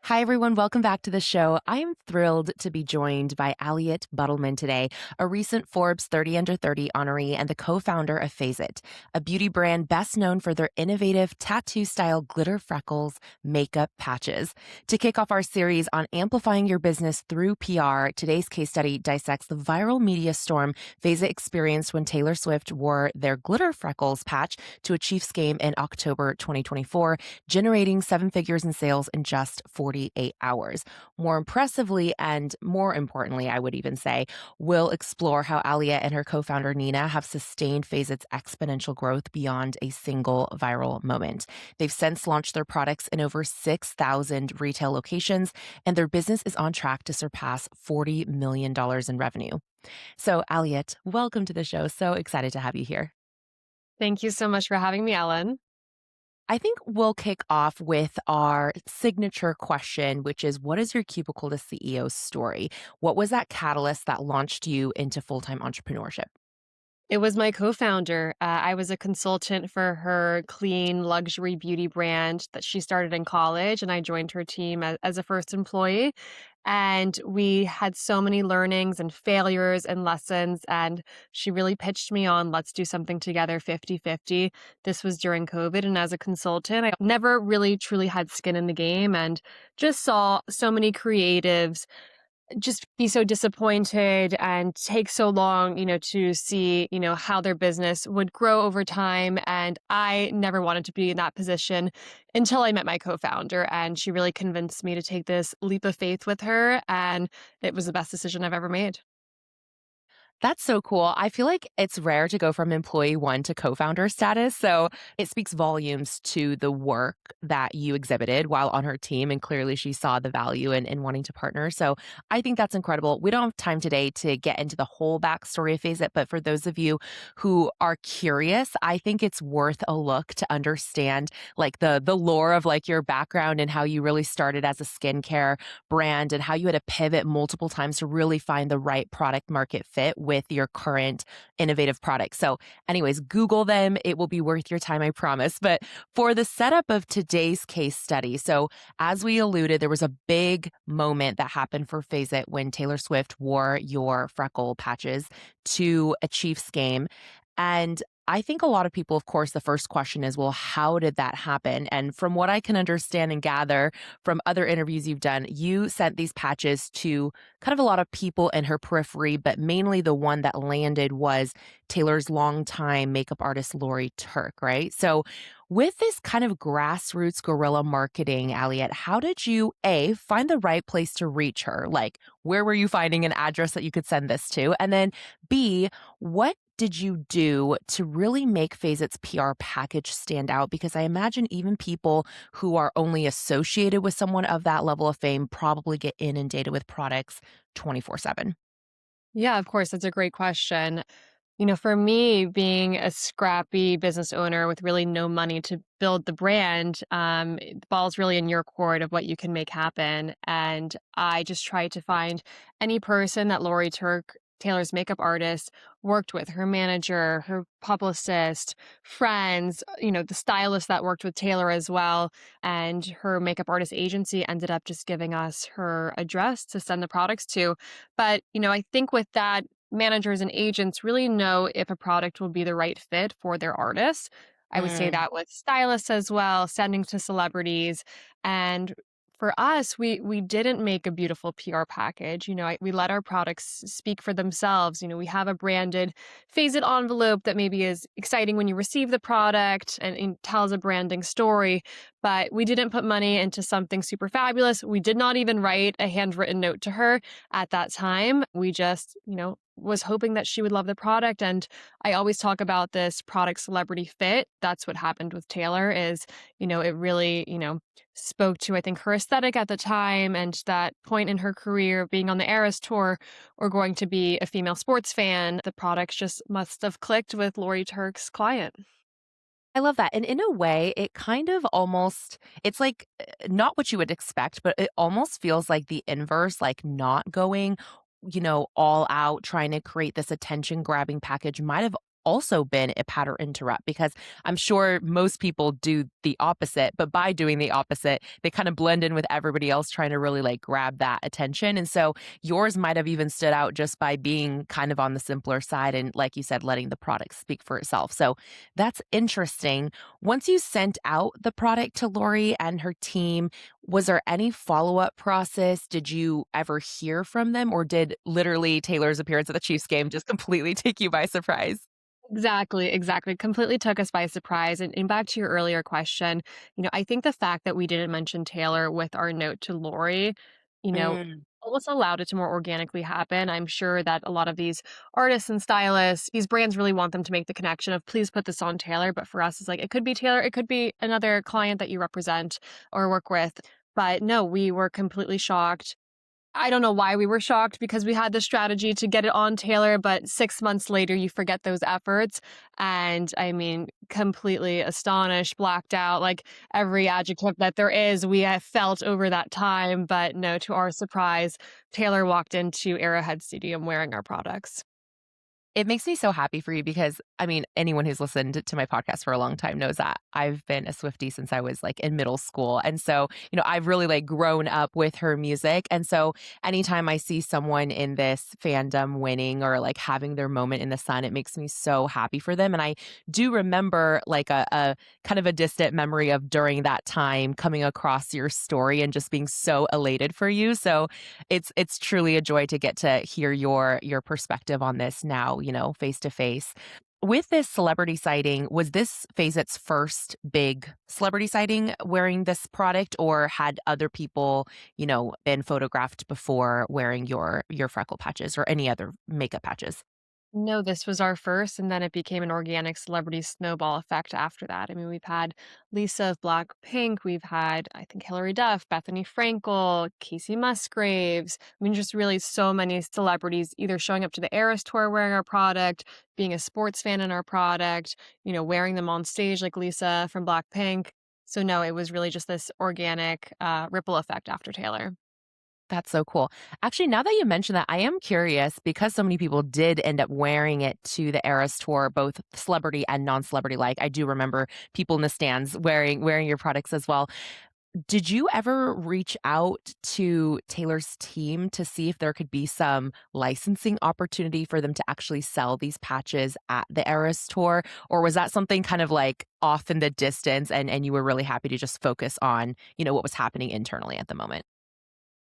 Hi, everyone. Welcome back to the show. I am thrilled to be joined by Aliett Buttelman today, a recent Forbes 30 Under 30 honoree and the co-founder of Fazit, a beauty brand best known for their innovative tattoo-style glitter freckles makeup patches. To kick off our series on amplifying your business through PR, today's case study dissects the viral media storm Fazit experienced when Taylor Swift wore their glitter freckles patch to a Chiefs game in October 2024, generating seven figures in sales in just 48 hours. More impressively, and more importantly, I would even say, we'll explore how Aliett and her co-founder Nina have sustained Fazit's exponential growth beyond a single viral moment. They've since launched their products in over 6,000 retail locations, and their business is on track to surpass $40 million in revenue. So, Aliett, welcome to the show. So excited to have you here. Thank you so much for having me, Ellen. I think we'll kick off with our signature question, which is, what is your Cubicle to CEO story? What was that catalyst that launched you into full-time entrepreneurship? It was my co-founder. I was a consultant for her clean luxury beauty brand that she started in college, and I joined her team as a first employee. And we had so many learnings and failures and lessons, and she really pitched me on, let's do something together 50-50. This was during COVID, and as a consultant, I never really truly had skin in the game and just saw so many creatives just be so disappointed and take so long, to see, how their business would grow over time. And I never wanted to be in that position until I met my co-founder. And she really convinced me to take this leap of faith with her. And it was the best decision I've ever made. That's so cool. I feel like it's rare to go from employee one to co-founder status. So it speaks volumes to the work that you exhibited while on her team. And clearly she saw the value in wanting to partner. So I think that's incredible. We don't have time today to get into the whole backstory of Fazit, but for those of you who are curious, I think it's worth a look to understand like the lore of like your background and how you really started as a skincare brand and how you had to pivot multiple times to really find the right product market fit with your current innovative product. So, anyways, Google them. It will be worth your time, I promise. But for the setup of today's case study, so as we alluded, there was a big moment that happened for Fazit when Taylor Swift wore your freckle patches to a Chiefs game. And I think a lot of people, of course, the first question is, well, how did that happen? And from what I can understand and gather from other interviews you've done, you sent these patches to kind of a lot of people in her periphery, but mainly the one that landed was Taylor's longtime makeup artist, Lori Turk, right? So with this kind of grassroots guerrilla marketing, Aliett, how did you, A, find the right place to reach her? Like, where were you finding an address that you could send this to? And then B, what did you do to really make Fazit's PR package stand out? Because I imagine even people who are only associated with someone of that level of fame probably get inundated with products 24/7. Yeah, of course. That's a great question. For me, being a scrappy business owner with really no money to build the brand, the ball's really in your court of what you can make happen. And I just tried to find any person that Lori Turk, Taylor's makeup artist, worked with, her manager, her publicist, friends, the stylist that worked with Taylor as well. And her makeup artist agency ended up just giving us her address to send the products to. But, I think with that, managers and agents really know if a product will be the right fit for their artists. I would say Mm. that with stylists as well, sending to celebrities. And for us, we didn't make a beautiful PR package. We let our products speak for themselves. We have a branded Phase It envelope that maybe is exciting when you receive the product and tells a branding story. But we didn't put money into something super fabulous. We did not even write a handwritten note to her at that time. We just, was hoping that she would love the product. And I always talk about this product celebrity fit. That's what happened with Taylor is, it really, spoke to, I think, her aesthetic at the time and that point in her career of being on the Eras tour or going to be a female sports fan. The products just must have clicked with Lori Turk's client. I love that. And in a way, it kind of almost, it's like not what you would expect, but it almost feels like the inverse, like not going, all out, trying to create this attention grabbing package might have also been a pattern interrupt? Because I'm sure most people do the opposite, but by doing the opposite, they kind of blend in with everybody else trying to really like grab that attention. And so yours might have even stood out just by being kind of on the simpler side and, like you said, letting the product speak for itself. So that's interesting. Once you sent out the product to Lori and her team, was there any follow-up process? Did you ever hear from them, or did literally Taylor's appearance at the Chiefs game just completely take you by surprise? Exactly, exactly. Completely took us by surprise. And back to your earlier question, I think the fact that we didn't mention Taylor with our note to Lori, you know, Mm. almost allowed it to more organically happen. I'm sure that a lot of these artists and stylists, these brands really want them to make the connection of please put this on Taylor. But for us, it's like it could be Taylor, it could be another client that you represent or work with. But no, we were completely shocked. I don't know why we were shocked because we had the strategy to get it on Taylor, but 6 months later, you forget those efforts, and I mean, completely astonished, blacked out, like, every adjective that there is, we have felt over that time, but no, to our surprise, Taylor walked into Arrowhead Stadium wearing our products. It makes me so happy for you because, I mean, anyone who's listened to my podcast for a long time knows that I've been a Swiftie since I was, like, in middle school, and so, I've really, like, grown up with her music, and so anytime I see someone in this fandom winning or, like, having their moment in the sun, it makes me so happy for them, and I do remember, like, a kind of a distant memory of during that time coming across your story and just being so elated for you, so it's truly a joy to get to hear your perspective on this now, face to face. With this celebrity sighting, was this Fazit's first big celebrity sighting wearing this product, or had other people, been photographed before wearing your freckle patches or any other makeup patches? No, this was our first, and then it became an organic celebrity snowball effect after that. I mean, we've had Lisa of Blackpink, we've had, I think, Hilary Duff, Bethany Frankel, Casey Musgraves. I mean, just really so many celebrities either showing up to the Eras tour wearing our product, being a sports fan in our product, wearing them on stage like Lisa from Blackpink. So, no, it was really just this organic ripple effect after Taylor. That's so cool. Actually, now that you mention that, I am curious because so many people did end up wearing it to the Eras tour, both celebrity and non-celebrity like. I do remember people in the stands wearing your products as well. Did you ever reach out to Taylor's team to see if there could be some licensing opportunity for them to actually sell these patches at the Eras tour? Or was that something kind of like off in the distance and you were really happy to just focus on, what was happening internally at the moment?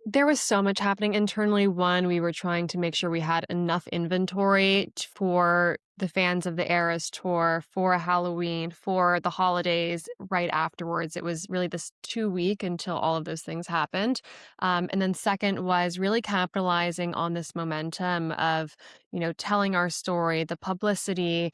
There was so much happening internally. One, we were trying to make sure we had enough inventory for the fans of the Eras tour, for Halloween, for the holidays right afterwards. It was really this 2 week until all of those things happened. And then second was really capitalizing on this momentum of, telling our story, the publicity,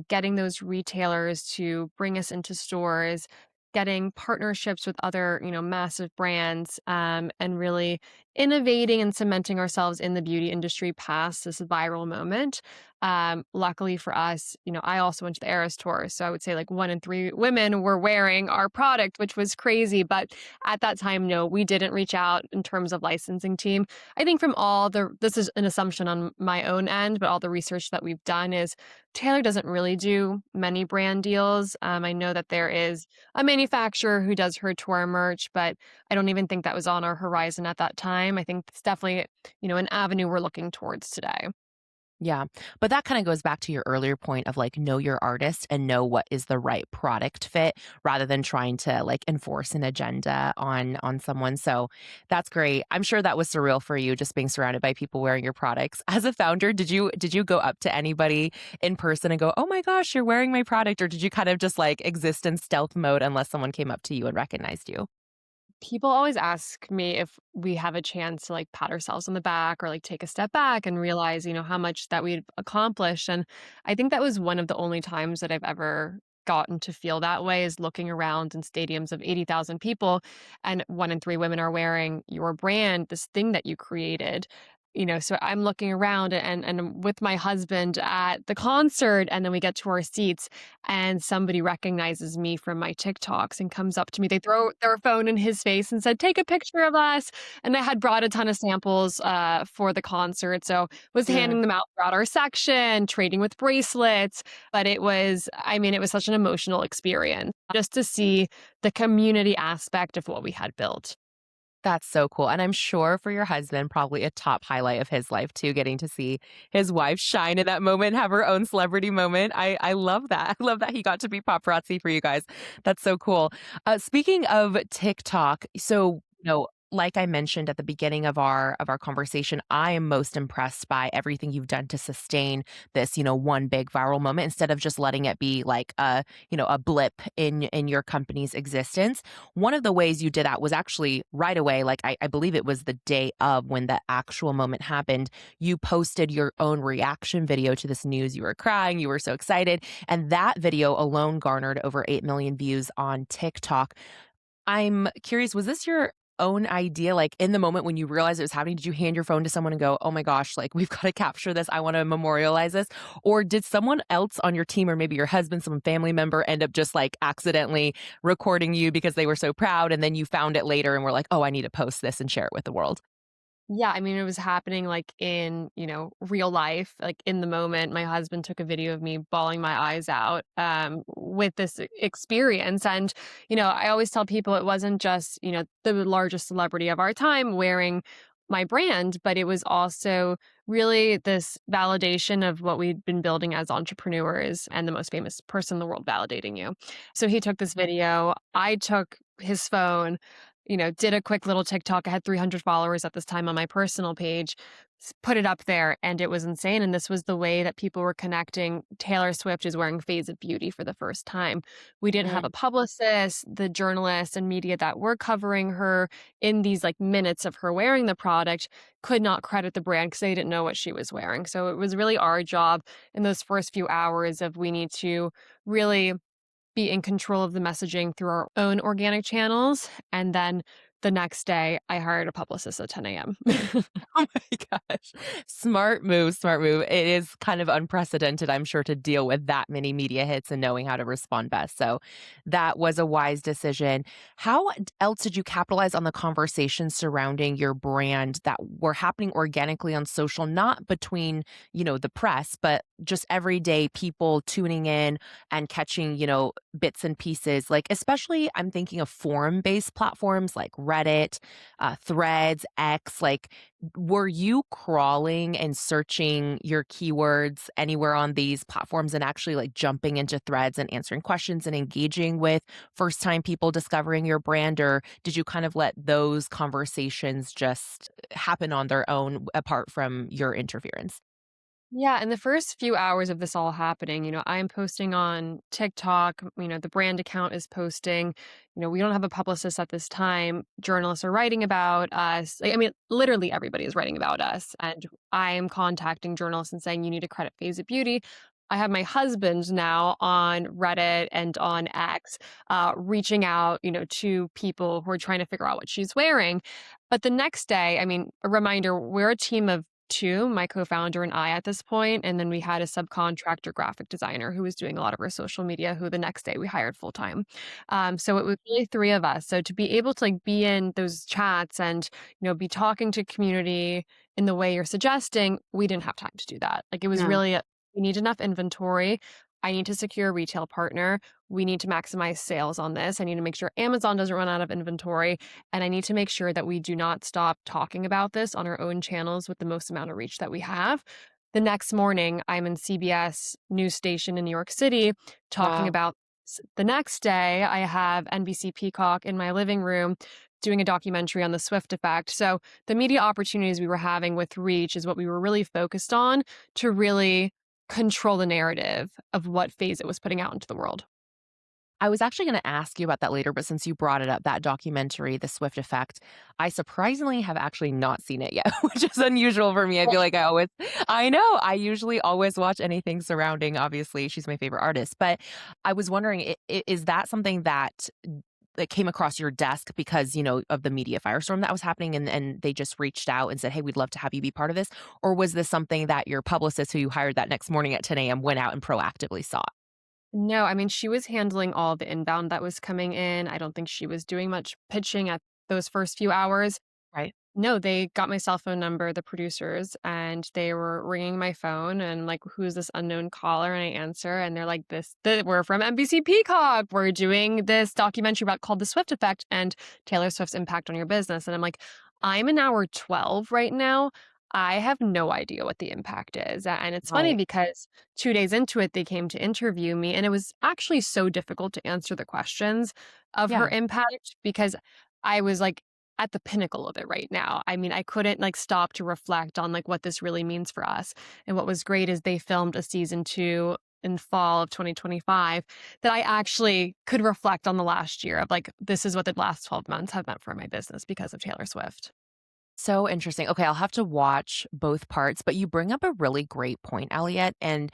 getting those retailers to bring us into stores, getting partnerships with other, massive brands, and really innovating and cementing ourselves in the beauty industry past this viral moment. Luckily for us, I also went to the Eras tour, so I would say like 1 in 3 women were wearing our product, which was crazy. But at that time, no, we didn't reach out in terms of licensing team. I think from this is an assumption on my own end, but all the research that we've done is Taylor doesn't really do many brand deals. I know that there is a manufacturer who does her tour merch, but I don't even think that was on our horizon at that time. I think it's definitely, an avenue we're looking towards today. Yeah. But that kind of goes back to your earlier point of like know your artist and know what is the right product fit rather than trying to like enforce an agenda on someone. So that's great. I'm sure that was surreal for you just being surrounded by people wearing your products. As a founder, did you go up to anybody in person and go, "Oh my gosh, you're wearing my product," or did you kind of just like exist in stealth mode unless someone came up to you and recognized you? People always ask me if we have a chance to like pat ourselves on the back or like take a step back and realize, how much that we've accomplished. And I think that was one of the only times that I've ever gotten to feel that way is looking around in stadiums of 80,000 people and 1 in 3 women are wearing your brand, this thing that you created. So I'm looking around and I'm with my husband at the concert, and then we get to our seats, and somebody recognizes me from my TikToks and comes up to me. They throw their phone in his face and said, "Take a picture of us." And I had brought a ton of samples for the concert, so was Mm. handing them out throughout our section, trading with bracelets. But it was such an emotional experience just to see the community aspect of what we had built. That's so cool, and I'm sure for your husband, probably a top highlight of his life too, getting to see his wife shine in that moment, have her own celebrity moment. I love that. I love that he got to be paparazzi for you guys. That's so cool. Speaking of TikTok, so, like I mentioned at the beginning of our conversation, I am most impressed by everything you've done to sustain this, one big viral moment instead of just letting it be like a blip in your company's existence. One of the ways you did that was actually right away, like I believe it was the day of when the actual moment happened. You posted your own reaction video to this news. You were crying, you were so excited. And that video alone garnered over 8 million views on TikTok. I'm curious, was this your own idea? Like in the moment when you realized it was happening, did you hand your phone to someone and go, oh my gosh, like we've got to capture this. I want to memorialize this? Or did someone else on your team or maybe your husband, some family member end up just like accidentally recording you because they were so proud and then you found it later and were like, oh, I need to post this and share it with the world? Yeah, it was happening like in, real life, like in the moment. My husband took a video of me bawling my eyes out with this experience. And, I always tell people it wasn't just, the largest celebrity of our time wearing my brand, but it was also really this validation of what we'd been building as entrepreneurs and the most famous person in the world validating you. So he took this video. I took his phone, did a quick little TikTok. I had 300 followers at this time on my personal page, put it up there, and it was insane. And this was the way that people were connecting. Taylor Swift is wearing Phase of Beauty for the first time. We didn't have a publicist, the journalists and media that were covering her in these like minutes of her wearing the product could not credit the brand because they didn't know what she was wearing. So it was really our job in those first few hours of we need to really be in control of the messaging through our own organic channels. And then the next day, I hired a publicist at 10 a.m. Oh my gosh. Smart move, smart move. It is kind of unprecedented, I'm sure, to deal with that many media hits and knowing how to respond best. So that was a wise decision. How else did you capitalize on the conversations surrounding your brand that were happening organically on social, not between, the press, but just everyday people tuning in and catching, bits and pieces? Like, especially, I'm thinking of forum based platforms like Reddit, Threads, X. Like, were you crawling and searching your keywords anywhere on these platforms and actually like jumping into threads and answering questions and engaging with first time people discovering your brand? Or did you kind of let those conversations just happen on their own apart from your interference? Yeah, in the first few hours of this all happening, I'm posting on TikTok, the brand account is posting, we don't have a publicist at this time. Journalists are writing about us. Literally everybody is writing about us. And I am contacting journalists and saying, you need to credit Phase of Beauty. I have my husband now on Reddit and on X, reaching out, to people who are trying to figure out what she's wearing. But the next day, a reminder, we're a team of two, my co-founder and I at this point, and then we had a subcontractor graphic designer who was doing a lot of our social media, who the next day we hired full time. So it was really three of us. So to be able to like be in those chats and be talking to community in the way you're suggesting, we didn't have time to do that. Like it was Yeah. really we need enough inventory. I need to secure a retail partner. We need to maximize sales on this. I need to make sure Amazon doesn't run out of inventory. And I need to make sure that we do not stop talking about this on our own channels with the most amount of reach that we have. The next morning, I'm in CBS news station in New York City talking Wow. about the next day, I have NBC Peacock in my living room doing a documentary on the Swift effect. So the media opportunities we were having with reach is what we were really focused on to really control the narrative of what phase it was putting out into the world. I was actually going to ask you about that later, but since you brought it up, that documentary, The Swift Effect, I surprisingly have actually not seen it yet, which is unusual for me. I feel like I know, I usually always watch anything surrounding, obviously, she's my favorite artist. But I was wondering, is that something that that came across your desk because, of the media firestorm that was happening and they just reached out and said, "Hey, we'd love to have you be part of this?" Or was this something that your publicist who you hired that next morning at 10 a.m. went out and proactively sought? No, I mean, she was handling all the inbound that was coming in. I don't think she was doing much pitching at those first few hours. Right. No, they got my cell phone number, the producers, and they were ringing my phone and like, "Who's this unknown caller?" And I answer, and they're like, we're from NBC Peacock. We're doing this documentary about called The Swift Effect and Taylor Swift's impact on your business." And I'm like, "I'm in hour 12 right now. I have no idea what the impact is." And it's funny Right. because 2 days into it, they came to interview me, and it was actually so difficult to answer the questions of her Yeah. impact because I was like, at the pinnacle of it right now. I mean, I couldn't like stop to reflect on like what this really means for us. And what was great is they filmed a season 2 in fall of 2025 that I actually could reflect on the last year of like this is what the last 12 months have meant for my business because of Taylor Swift. So interesting. Okay, I'll have to watch both parts, but you bring up a really great point, Elliot, and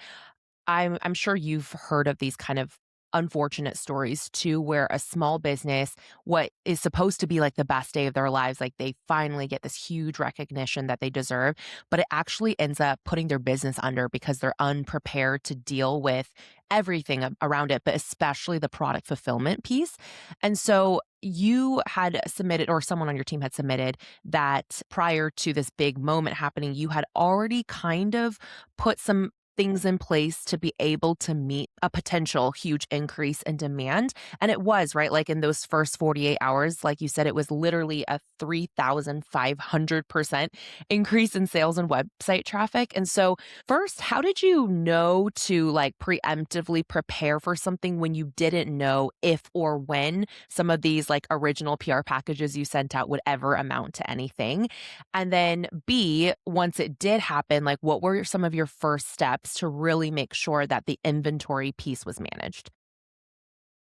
I'm sure you've heard of these kind of unfortunate stories too, where a small business, what is supposed to be like the best day of their lives, like they finally get this huge recognition that they deserve, but it actually ends up putting their business under because they're unprepared to deal with everything around it, but especially the product fulfillment piece. And so you had submitted, or someone on your team had submitted, that prior to this big moment happening, you had already kind of put some things in place to be able to meet a potential huge increase in demand. And it was, right? Like in those first 48 hours, like you said, it was literally a 3,500% increase in sales and website traffic. And so, first, how did you know to like preemptively prepare for something when you didn't know if or when some of these like original PR packages you sent out would ever amount to anything? And then B, once it did happen, like what were some of your first steps to really make sure that the inventory piece was managed?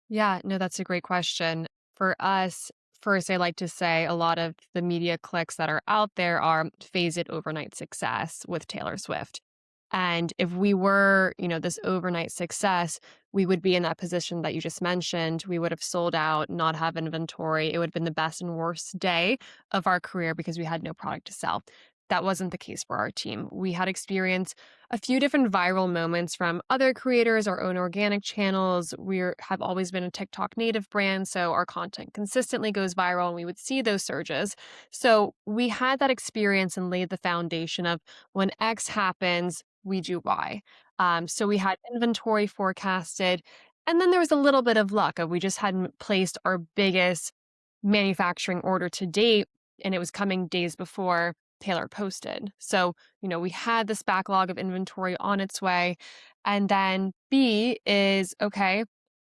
Yeah, no, that's a great question. For us, first, I like to say a lot of the media clicks that are out there are phase it overnight success with Taylor Swift. And if we were, this overnight success, we would be in that position that you just mentioned. We would have sold out, not have inventory. It would have been the best and worst day of our career because we had no product to sell. That wasn't the case for our team. We had experienced a few different viral moments from other creators, our own organic channels. Have always been a TikTok native brand, so our content consistently goes viral and we would see those surges. So we had that experience and laid the foundation of when X happens, we do Y. So we had inventory forecasted, and then there was a little bit of luck of we just hadn't placed our biggest manufacturing order to date, and it was coming days before Taylor posted. So, we had this backlog of inventory on its way. And then B is okay,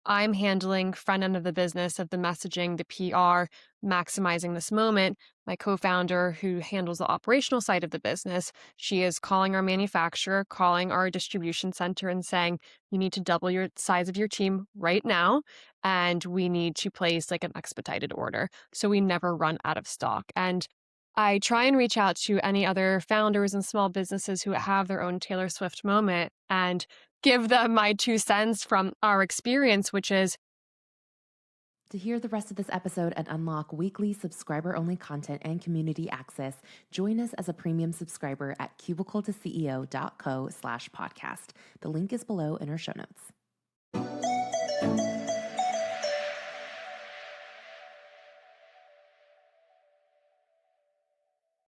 I'm handling front end of the business of the messaging, the PR, maximizing this moment. My co-founder who handles the operational side of the business, she is calling our manufacturer, calling our distribution center and saying, "You need to double your size of your team right now and we need to place like an expedited order so we never run out of stock." And I try and reach out to any other founders and small businesses who have their own Taylor Swift moment and give them my 2 cents from our experience, which is To hear the rest of this episode and unlock weekly subscriber-only content and community access, join us as a premium subscriber at cubicletoceo.co/podcast. The link is below in our show notes.